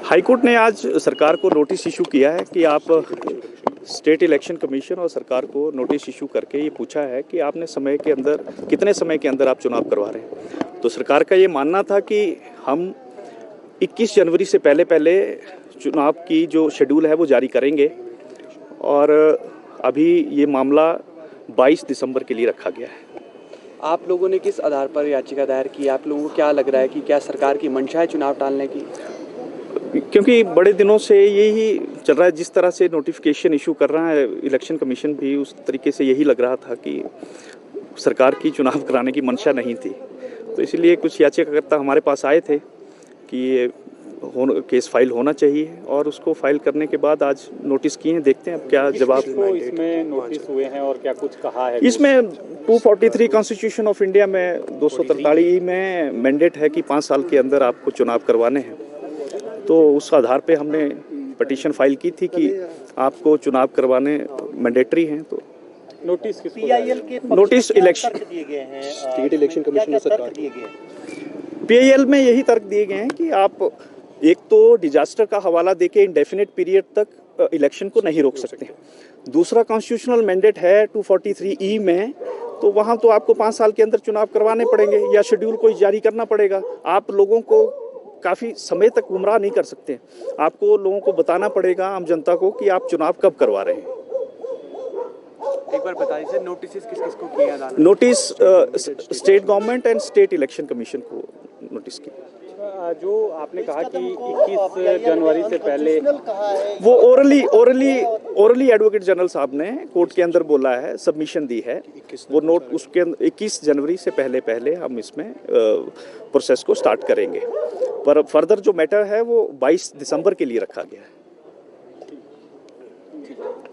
High court ने आज सरकार को नोटिस इशू किया है कि आप स्टेट इलेक्शन कमीशन और सरकार को नोटिस इशू करके ये पूछा है कि आपने समय के अंदर कितने समय के अंदर आप चुनाव करवा रहे हैं। तो सरकार का ये मानना था कि हम 21 जनवरी से पहले पहले चुनाव की जो शेड्यूल है वो जारी करेंगे और अभी ये मामला 22 दिसंबर के लिए रखा गया है। आप लोगों ने किस आधार पर याचिका दायर की? आप लोगों को क्या लग रहा है कि क्या सरकार की मंशा है चुनाव टालने की? क्योंकि बड़े दिनों से यही चल रहा है, जिस तरह से नोटिफिकेशन इशू कर रहा है इलेक्शन कमीशन भी, उस तरीके से यही लग रहा था कि सरकार की चुनाव कराने की मंशा नहीं थी। तो इसलिए कुछ याचिकाकर्ता हमारे पास आए थे कि ये केस फाइल होना चाहिए और उसको फाइल करने के बाद आज नोटिस किए हैं, देखते हैं अब क्या जवाब इसमें नोटिस हुए हैं और क्या कुछ कहा है? इसमें 243 कॉन्स्टिट्यूशन ऑफ इंडिया में 243 में मैंडेट है कि 5 साल के अंदर आपको चुनाव करवाने हैं। तो उस आधार पे हमने पिटीशन फाइल की थी कि आपको चुनाव करवाने मैंडेटरी हैं। तो नोटिस पीआईएल के नोटिस इलेक्शन दिए गए हैं, स्टेट इलेक्शन कमीशन सरकार दिए गए हैं। पीआईएल में यही तर्क दिए गए हैं कि आप एक तो डिजास्टर का हवाला देके इंडेफिनिट पीरियड तक इलेक्शन को नहीं रोक सकते। दूसरा कॉन्स्टिट्यूशनल मैंडेट है 243E में, तो वहाँ तो आपको 5 साल के अंदर चुनाव करवाने पड़ेंगे या शेड्यूल कोई जारी करना पड़ेगा। आप लोगों को काफ़ी समय तक गुमराह नहीं कर सकते। आपको लोगों को बताना पड़ेगा, आम जनता को, कि आप चुनाव कब करवा रहे हैं। एक बार बताइए सर, नोटिस किस किस को किया अदालत? Notice state government and state election commission को नोटिस की। जो आपने कहा कि 21 जनवरी से पहले वो ओरली एडवोकेट जनरल साहब ने कोर्ट के अंदर बोला है, सबमिशन दी है, वो नोट उसके 21 जनवरी से पहले पहले हम इसमें प्रोसेस को स्टार्ट करेंगे। पर फर्दर जो मैटर है वो 22 दिसंबर के लिए रखा गया है।